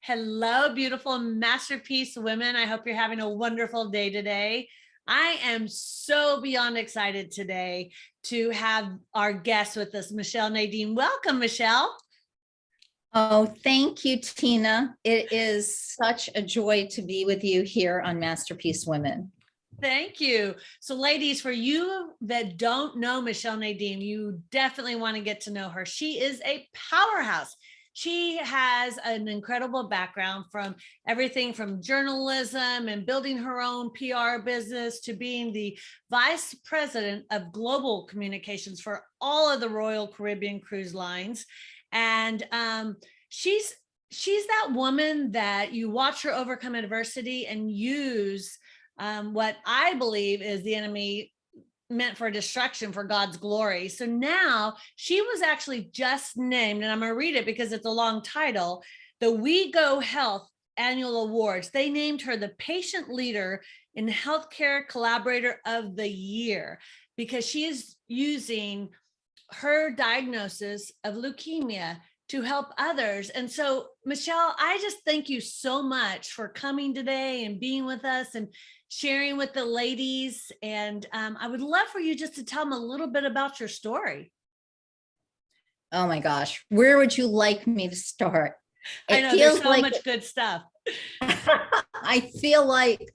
Hello, beautiful masterpiece women. I hope you're having a wonderful day today. I am so beyond excited today to have our guest with us, Michele Nadeem. Welcome, Michele. Oh, thank you, Tina. It is such a joy to be with you here on Masterpiece Women. Thank you. So ladies, for you that don't know Michele Nadeem, you definitely want to get to know her. She is a powerhouse. She has an incredible background from everything from journalism and building her own PR business to being the vice president of global communications for all of the Royal Caribbean cruise lines. And she's that woman that you watch her overcome adversity and use what I believe is the enemy meant for destruction for God's glory. So now she was actually just named, and I'm going to read it because it's a long title, the We Go Health Annual Awards. They named her the Patient Leader in Healthcare Collaborator of the Year because she is using her diagnosis of leukemia to help others. And so, Michele, I just thank you so much for coming today and being with us and sharing with the ladies. And I would love for you just to tell them a little bit about your story. Oh my gosh, where would you like me to start? I know there's so much good stuff. I feel like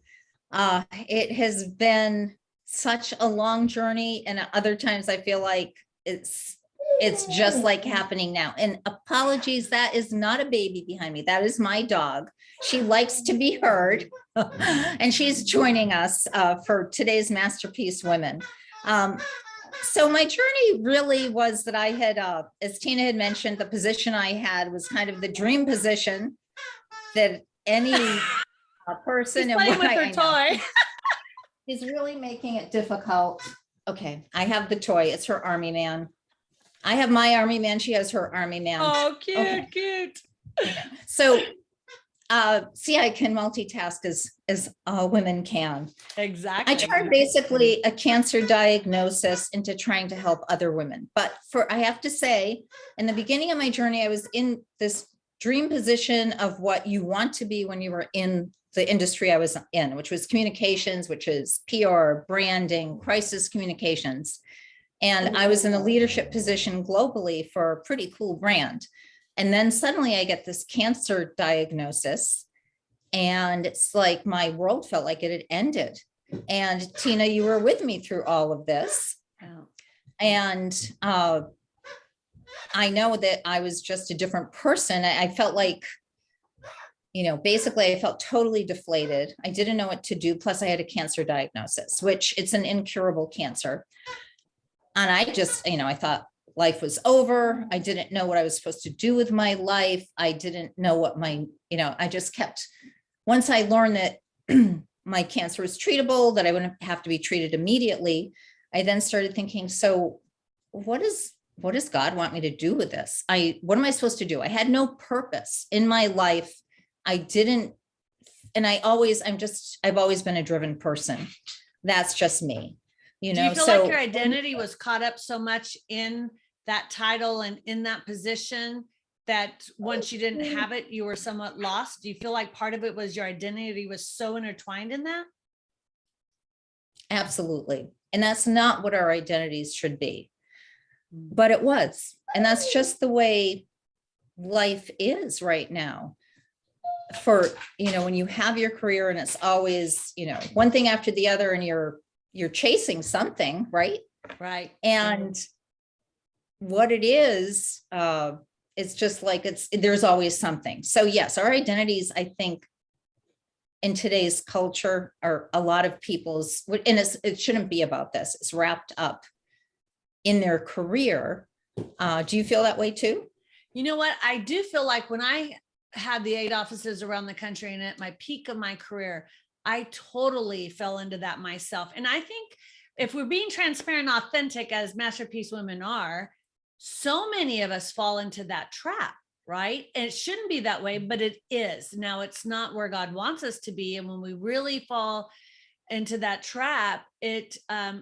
it has been such a long journey, and other times I feel like it's just like happening now. And apologies, that is not a baby behind me. That is my dog. She likes to be heard. And she's joining us for today's Masterpiece Women. So my journey really was that I had, as Tina had mentioned, the position I had was kind of the dream position that any person She's playing with her toy. She's really making it difficult. Okay, I have the toy. It's her army man. I have my army man. She has her army man. Oh, cute, okay. Cute. So, see, I can multitask as women can. Exactly. I turned basically a cancer diagnosis into trying to help other women. But I have to say, in the beginning of my journey, I was in this dream position of what you want to be when you were in the industry I was in, which was communications, which is PR, branding, crisis communications. And I was in a leadership position globally for a pretty cool brand. And then suddenly I get this cancer diagnosis, and it's like my world felt like it had ended. And Tina, you were with me through all of this. Oh. And I know that I was just a different person. I felt like, basically I felt totally deflated. I didn't know what to do. Plus I had a cancer diagnosis, which it's an incurable cancer. And I just, I thought life was over. I didn't know what I was supposed to do with my life. I didn't know what I just kept, once I learned that my cancer was treatable, that I wouldn't have to be treated immediately, I then started thinking, so what does God want me to do with this? What am I supposed to do? I had no purpose in my life. I've always been a driven person. That's just me. Do you feel like your identity was caught up so much in that title and in that position that once you didn't have it, you were somewhat lost? Do you feel like part of it was your identity was so intertwined in that? Absolutely. And that's not what our identities should be, but it was. And that's just the way life is right now. For, when you have your career and it's always, one thing after the other, and you're chasing something, right? Right. And what it is, it's just like there's always something. So yes, our identities, I think, in today's culture are a lot of people's, and it shouldn't be about this. It's wrapped up in their career. Do you feel that way too? You know what? I do feel like when I had the 8 offices around the country and at my peak of my career, I totally fell into that myself. And I think if we're being transparent, authentic as Masterpiece Women are, so many of us fall into that trap, right? And it shouldn't be that way, but it is. Now, it's not where God wants us to be. And when we really fall into that trap, it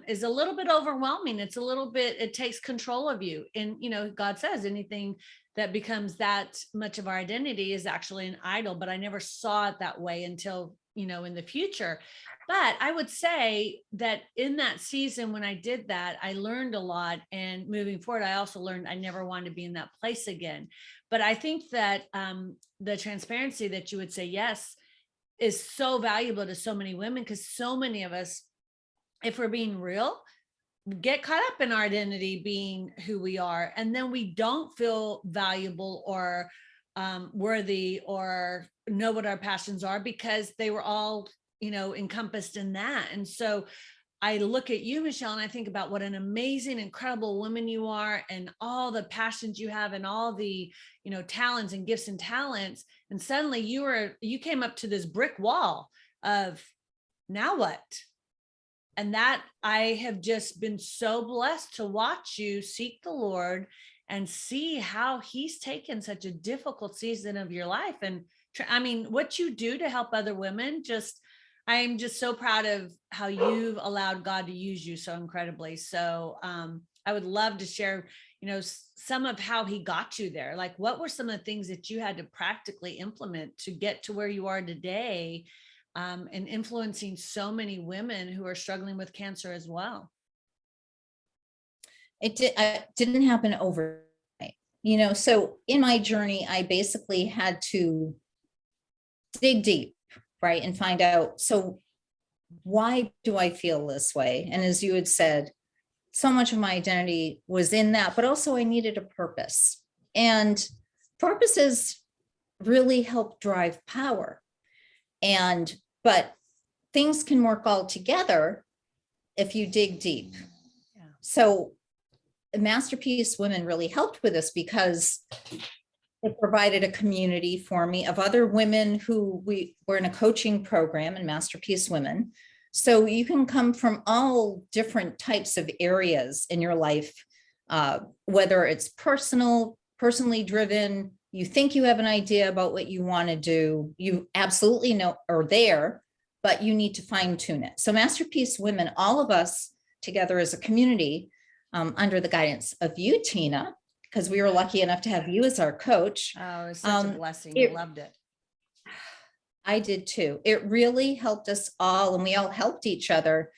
is a little bit overwhelming. It's a little bit, it takes control of you. And, you know, God says anything that becomes that much of our identity is actually an idol, but I never saw it that way until, you know, in the future. But I would say that in that season, when I did that, I learned a lot. And moving forward, I also learned I never wanted to be in that place again. But I think that the transparency that you would say yes is so valuable to so many women, because so many of us, if we're being real, get caught up in our identity being who we are, and then we don't feel valuable or worthy or know what our passions are, because they were all, you know, encompassed in that. And so I look at you, Michele, and I think about what an amazing, incredible woman you are, and all the passions you have, and all the, you know, talents and gifts and talents. And suddenly you came up to this brick wall of, now what? And that, I have just been so blessed to watch you seek the Lord and see how he's taken such a difficult season of your life. And I mean, what you do to help other women, just, I'm just so proud of how you've allowed God to use you so incredibly. So I would love to share, you know, some of how he got you there. Like, what were some of the things that you had to practically implement to get to where you are today, and influencing so many women who are struggling with cancer as well? It didn't happen overnight, you know. So in my journey, I basically had to dig deep, right, and find out, so why do I feel this way? And as you had said, so much of my identity was in that, but also I needed a purpose, and purposes really help drive power. And but things can work all together if you dig deep. Yeah. So Masterpiece Women really helped with this, because it provided a community for me of other women who we were in a coaching program in Masterpiece Women. So you can come from all different types of areas in your life, whether it's personally driven, you think you have an idea about what you want to do, you absolutely know are there, but you need to fine tune it. So Masterpiece Women, all of us together as a community, under the guidance of you, Tina, because we were lucky enough to have you as our coach. Oh, it was such a blessing. I loved it. I did too. It really helped us all, and we all helped each other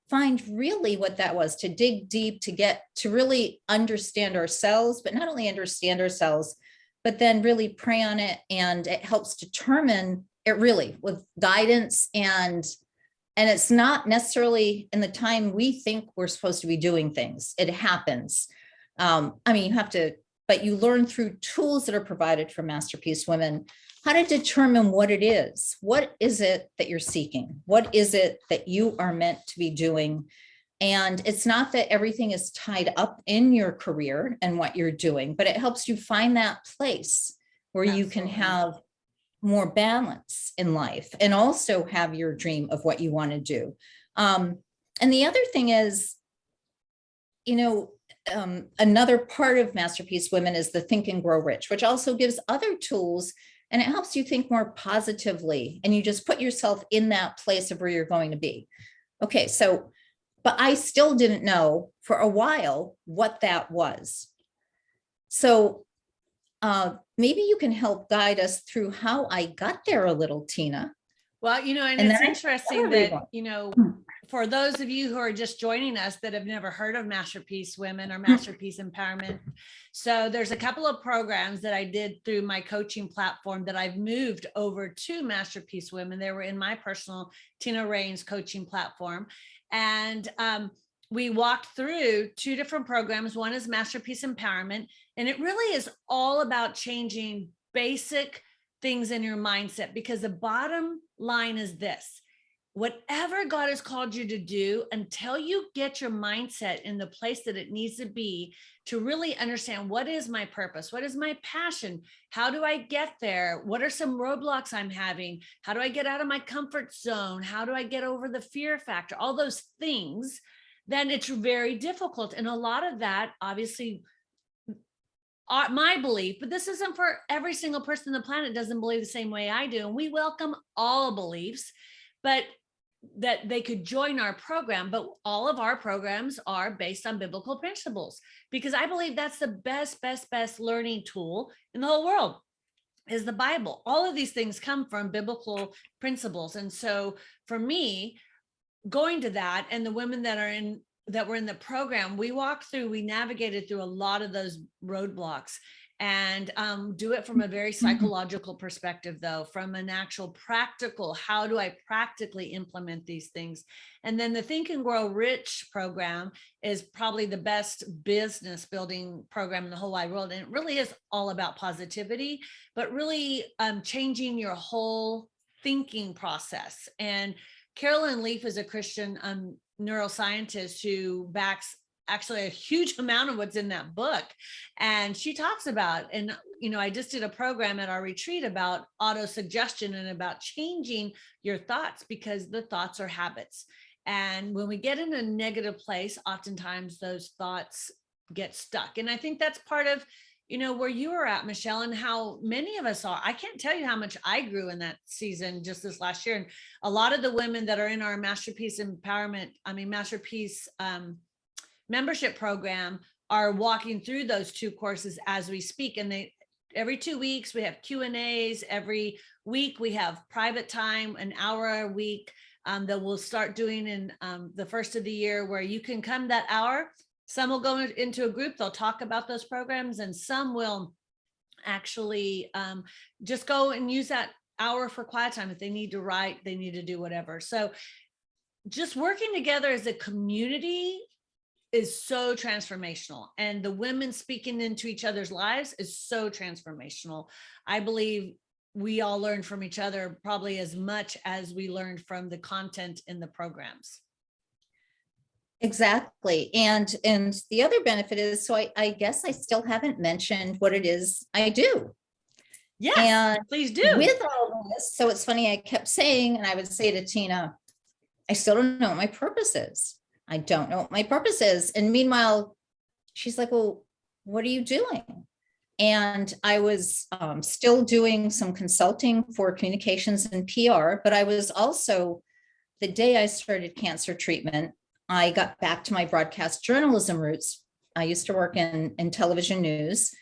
find really what that was, to dig deep, to get to really understand ourselves, but not only understand ourselves, but then really pray on it. And it helps determine it really with guidance, and it's not necessarily in the time we think we're supposed to be doing things. It happens. I mean, you have to, but you learn through tools that are provided from Masterpiece Women, how to determine what it is. What is it that you're seeking? What is it that you are meant to be doing? And it's not that everything is tied up in your career and what you're doing, but it helps you find that place where you can have more balance in life and also have your dream of what you want to do. And the other thing is, you know, another part of Masterpiece Women is the Think and Grow Rich, which also gives other tools, and it helps you think more positively, and you just put yourself in that place of where you're going to be. Okay, so, but I still didn't know for a while what that was. So maybe you can help guide us through how I got there a little, Tina. Well, you know, and it's interesting that, you know, for those of you who are just joining us that have never heard of Masterpiece Women or Masterpiece Empowerment. So there's a couple of programs that I did through my coaching platform that I've moved over to Masterpiece Women. They were in my personal Tina Raines coaching platform. And we walked through two different programs. One is Masterpiece Empowerment, and it really is all about changing basic things in your mindset, because the bottom line is this: whatever God has called you to do, until you get your mindset in the place that it needs to be to really understand, what is my purpose? What is my passion? How do I get there? What are some roadblocks I'm having? How do I get out of my comfort zone? How do I get over the fear factor? All those things, then it's very difficult. And a lot of that, obviously, my belief, but this isn't for every single person on the planet, doesn't believe the same way I do. And we welcome all beliefs, but that they could join our program, but all of our programs are based on biblical principles, because I believe that's the best learning tool in the whole world is the Bible. All of these things come from biblical principles. And so for me, going to that, and the women that were in the program, we navigated through a lot of those roadblocks, and do it from a very psychological perspective, though, from an actual practical, how do I practically implement these things? And then the Think and Grow Rich program is probably the best business building program in the whole wide world. And it really is all about positivity, but really changing your whole thinking process. And Carolyn Leaf is a Christian neuroscientist who backs actually a huge amount of what's in that book. And she talks about, and, I just did a program at our retreat about auto-suggestion and about changing your thoughts, because the thoughts are habits. And when we get in a negative place, oftentimes those thoughts get stuck. And I think that's part of, where you are at, Michele, and how many of us are. I can't tell you how much I grew in that season just this last year. And a lot of the women that are in our Masterpiece membership program are walking through those 2 courses as we speak. And every 2 weeks we have Q&As. Every week we have private time, an hour a week, that we'll start doing in the first of the year, where you can come that hour. Some will go into a group, they'll talk about those programs, and some will actually just go and use that hour for quiet time. If they need to write, they need to do whatever. So just working together as a community is so transformational, and the women speaking into each other's lives is so transformational. I believe we all learn from each other probably as much as we learned from the content in the programs. Exactly. And the other benefit is, so I guess I still haven't mentioned what it is I do. Yes, and please do. With all this, so it's funny, I kept saying, and I would say to Tina, I still don't know what my purpose is. I don't know what my purpose is. And meanwhile, she's like, well, what are you doing? And I was still doing some consulting for communications and PR, but I was also, the day I started cancer treatment, I got back to my broadcast journalism roots. I used to work in television news,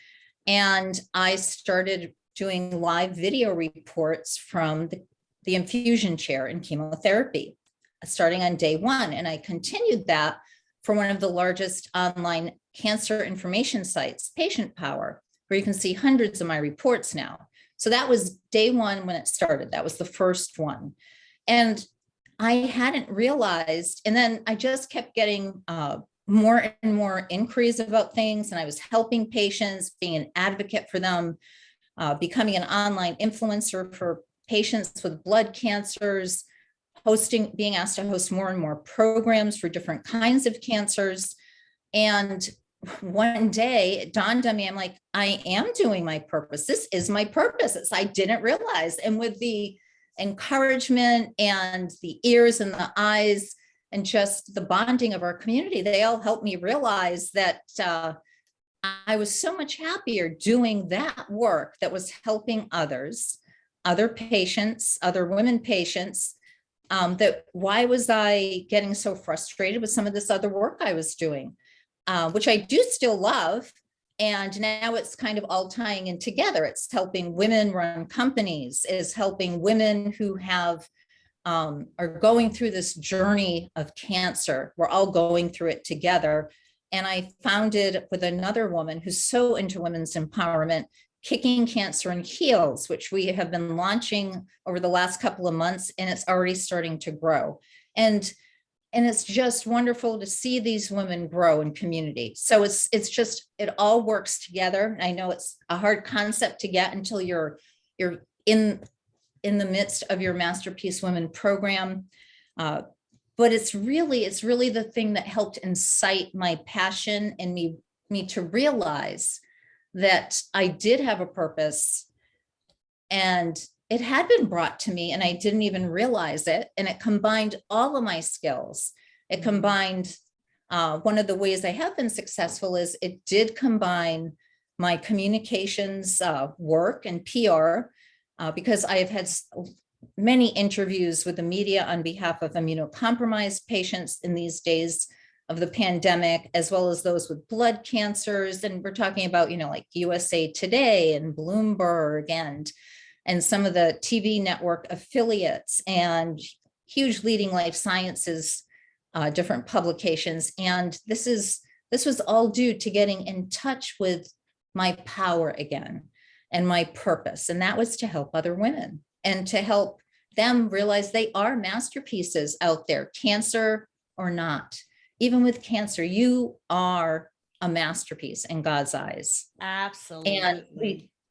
and I started doing live video reports from the infusion chair in chemotherapy, starting on day 1. And I continued that for one of the largest online cancer information sites, Patient Power, where you can see hundreds of my reports now. So that was day 1 when it started. That was the first one. And I hadn't realized, and then I just kept getting more and more inquiries about things, and I was helping patients, being an advocate for them, becoming an online influencer for patients with blood cancers, being asked to host more and more programs for different kinds of cancers. And one day it dawned on me, I'm like, I am doing my purpose. This is my purpose. I didn't realize. And with the encouragement and the ears and the eyes and just the bonding of our community, they all helped me realize that I was so much happier doing that work that was helping others, other patients, other women patients, that why was I getting so frustrated with some of this other work I was doing, which I do still love. And now it's kind of all tying in together. It's helping women run companies, is helping women who have are going through this journey of cancer. We're all going through it together. And I founded with another woman who's so into women's empowerment, Kicking Cancer in Heels, which we have been launching over the last couple of months, and it's already starting to grow. And it's just wonderful to see these women grow in community. So it's just, it all works together. I know it's a hard concept to get until you're in the midst of your Masterpiece Women program. But it's really the thing that helped incite my passion and me to realize that I did have a purpose, and it had been brought to me and I didn't even realize it. And it combined all of my skills. It combined, one of the ways I have been successful is it did combine my communications work and PR, because I have had many interviews with the media on behalf of immunocompromised patients in these days of the pandemic, as well as those with blood cancers. And we're talking about, like USA Today and Bloomberg and some of the TV network affiliates and huge leading life sciences, different publications. And this was all due to getting in touch with my power again and my purpose. And that was to help other women and to help them realize they are masterpieces out there, cancer or not. Even with cancer, you are a masterpiece in God's eyes. Absolutely. And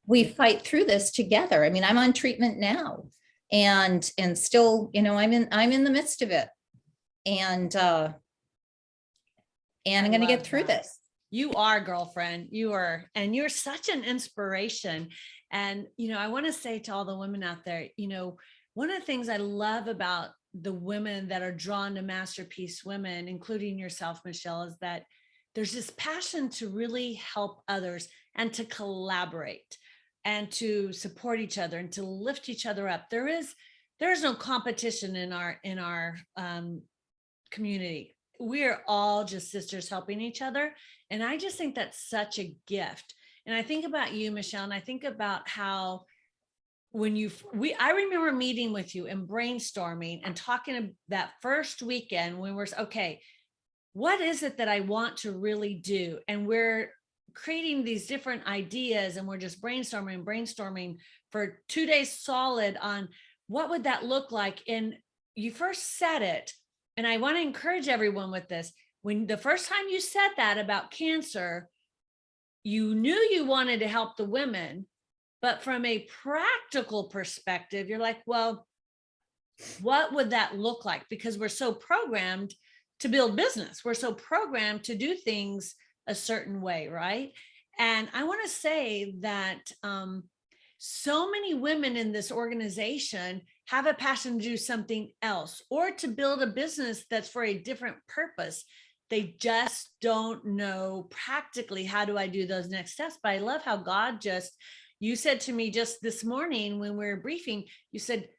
we fight through this together. I mean, I'm on treatment now and still, I'm in the midst of it. And I'm going to get through this. You are, girlfriend. You are, and you're such an inspiration. And, I want to say to all the women out there, one of the things I love about the women that are drawn to Masterpiece Women, including yourself, Michele, is that there's this passion to really help others and to collaborate and to support each other and to lift each other up. There is no competition in our community. We're all just sisters helping each other. And I just think that's such a gift. And I think about you, Michele, and I think about how I remember meeting with you and brainstorming and talking that first weekend when we're okay, what is it that I want to really do? And we're creating these different ideas and we're just brainstorming for 2 days solid on what would that look like? And you first said it. And I want to encourage everyone with this. When the first time you said that about cancer, you knew you wanted to help the women, but from a practical perspective, you're like, well, what would that look like? Because we're so programmed to build business. We're so programmed to do things a certain way, right? And I want to say that so many women in this organization have a passion to do something else or to build a business that's for a different purpose. They just don't know practically, how do I do those next steps? But I love how God you said to me just this morning when we were briefing, you said,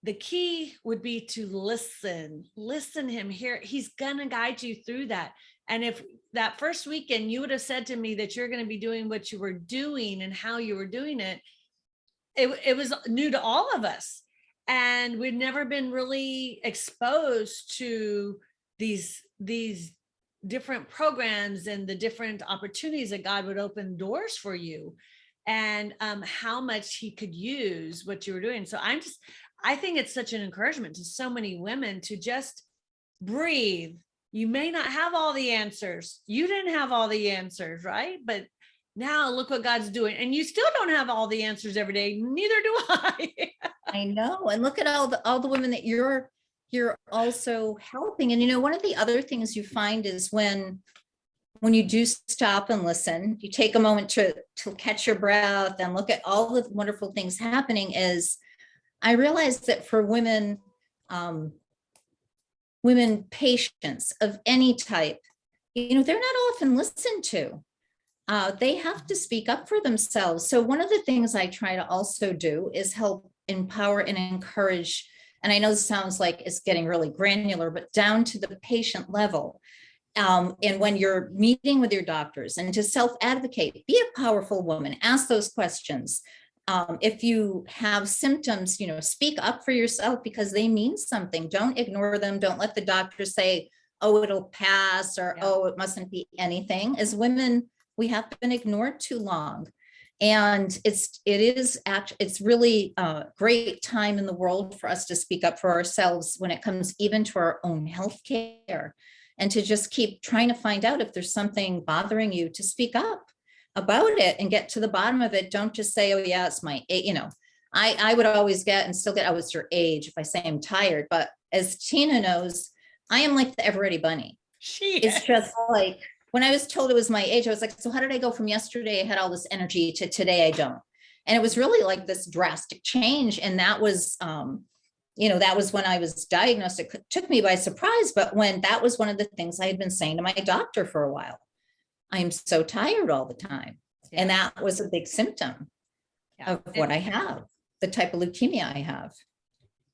the key would be to listen him here. He's going to guide you through that. And if that first weekend you would have said to me that you're going to be doing what you were doing and how you were doing it, it was new to all of us. And we'd never been really exposed to these different programs and the different opportunities that God would open doors for you, and how much he could use what you were doing. So I think it's such an encouragement to so many women to just breathe. You may not have all the answers. You didn't have all the answers, right? But now look what God's doing. And you still don't have all the answers every day. Neither do I. I know. And look at all the women that you're also helping. And one of the other things you find is when you do stop and listen, you take a moment to catch your breath and look at all the wonderful things happening, is I realized that for women patients of any type, they're not often listened to. They have to speak up for themselves. So one of the things I try to also do is help empower and encourage, and I know this sounds like it's getting really granular, but down to the patient level. And when you're meeting with your doctors, and to self-advocate, be a powerful woman, ask those questions. If you have symptoms, speak up for yourself because they mean something. Don't ignore them. Don't let the doctor say, oh, it'll pass, or, oh, it mustn't be anything. As women, we have been ignored too long. And it's really a great time in the world for us to speak up for ourselves when it comes even to our own health care, and to just keep trying to find out if there's something bothering you, to speak up about it and get to the bottom of it. Don't just say, oh yeah, it's my, I would always get and still get, oh, it's your age if I say I'm tired. But as Tina knows, I am like the ever ready bunny. It's just like, when I was told it was my age, I was like, so how did I go from yesterday I had all this energy to today I don't? And it was really like this drastic change. And that was, that was when I was diagnosed. It took me by surprise, but that was one of the things I had been saying to my doctor for a while. I'm so tired all the time. Yeah. And that was a big symptom of what I have, the type of leukemia I have.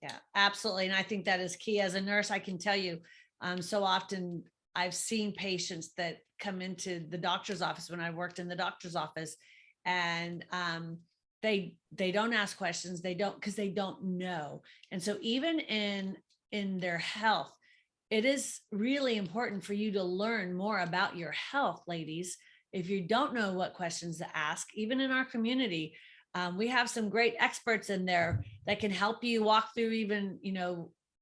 Yeah, absolutely. And I think that is key. As a nurse, I can tell you, so often I've seen patients that come into the doctor's office when I worked in the doctor's office, and they don't ask questions. They don't, because they don't know. And so even in their health, it is really important for you to learn more about your health, ladies. If you don't know what questions to ask, even in our community, we have some great experts in there that can help you walk through, even,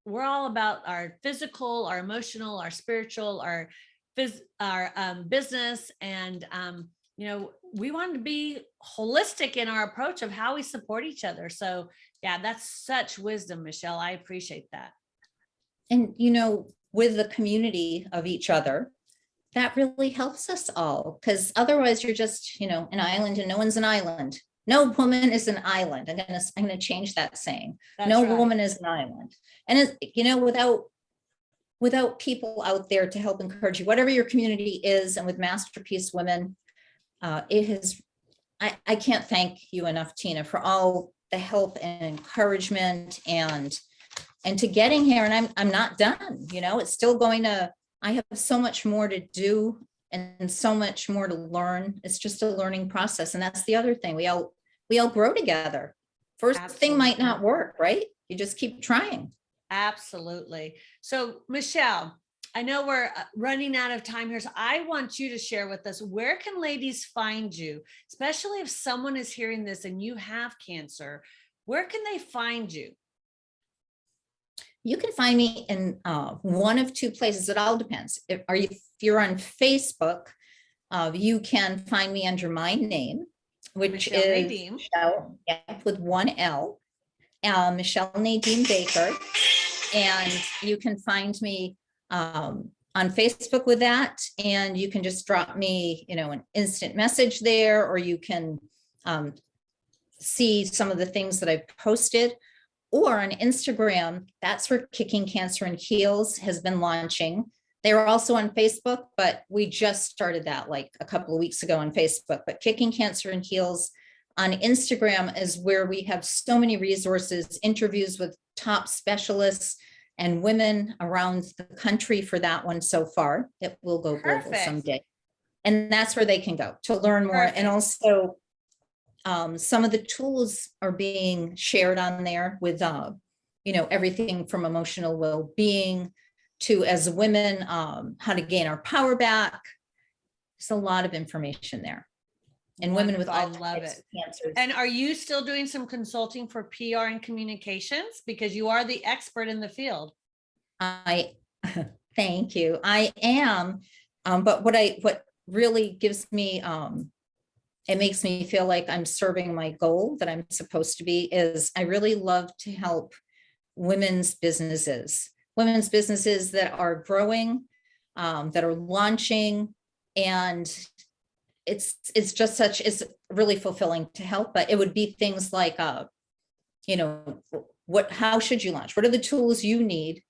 we're all about our physical, our emotional, our spiritual, our business. And, we want to be holistic in our approach of how we support each other. So yeah, that's such wisdom, Michele. I appreciate that. And, with the community of each other, that really helps us all, because otherwise you're just, an island, and no one's an island. No woman is an island. I'm gonna change that saying. That's no right. woman is an island. And without people out there to help encourage you, whatever your community is, and with Masterpiece Women, it has, I can't thank you enough, Tina, for all the help and encouragement and to getting here. And I'm not done, it's still going to, I have so much more to do and so much more to learn. It's just a learning process. And that's the other thing. We all grow together. First thing might not work, right? You just keep trying. Absolutely. So Michele, I know we're running out of time here. So I want you to share with us, where can ladies find you, especially if someone is hearing this and you have cancer, where can they find you? You can find me in one of two places. It all depends. If you're on Facebook, you can find me under my name, which Michele is Nadeem. Michele, with one L, Michele Nadeem-Baker. And you can find me on Facebook with that. And you can just drop me, an instant message there, or you can see some of the things that I've posted. Or on Instagram, that's where Kicking Cancer in Heels has been launching. They're also on Facebook, but we just started that like a couple of weeks ago on Facebook. But Kicking Cancer in Heels on Instagram is where we have so many resources, interviews with top specialists and women around the country for that one so far. It will go global someday. And that's where they can go to learn more. And also, some of the tools are being shared on there with, everything from emotional well-being to, as women, how to gain our power back. There's a lot of information there. And women with all types of cancers. And are you still doing some consulting for PR and communications? Because you are the expert in the field. Thank you. I am. But what really gives me, it makes me feel like I'm serving my goal that I'm supposed to be, is I really love to help women's businesses that are growing, that are launching. And it's really fulfilling to help. But it would be things like, how should you launch? What are the tools you need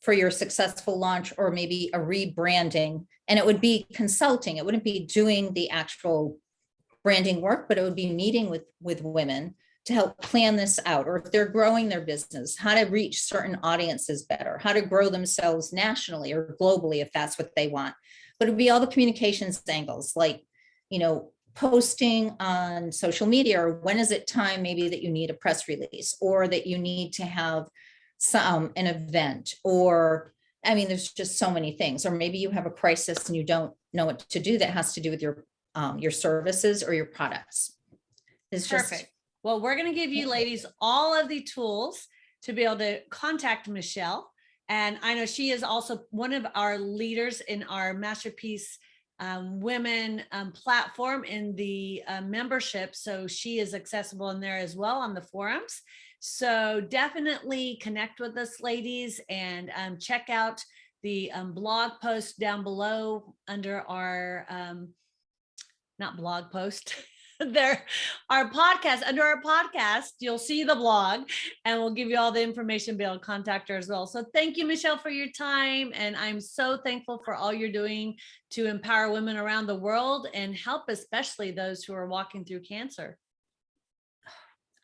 for your successful launch, or maybe a rebranding? And it would be consulting. It wouldn't be doing the actual branding work, but it would be meeting with women to help plan this out. Or if they're growing their business, how to reach certain audiences better, how to grow themselves nationally or globally, if that's what they want. But it'd be all the communications angles, like, posting on social media, or when is it time maybe that you need a press release, or that you need to have an event, or, there's just so many things. Or maybe you have a crisis and you don't know what to do that has to do with your services or your products. It's perfect. Well, we're going to give you ladies all of the tools to be able to contact Michele. And I know she is also one of our leaders in our Masterpiece Women platform in the membership. So she is accessible in there as well on the forums. So definitely connect with us, ladies, and check out the blog post down below under our, not blog post, there, our podcast, under our podcast, you'll see the blog, and we'll give you all the information to be able to contact her as well. So thank you, Michele, for your time. And I'm so thankful for all you're doing to empower women around the world and help, especially those who are walking through cancer.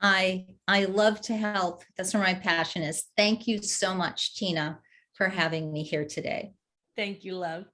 I love to help. That's where my passion is. Thank you so much, Tina, for having me here today. Thank you, love.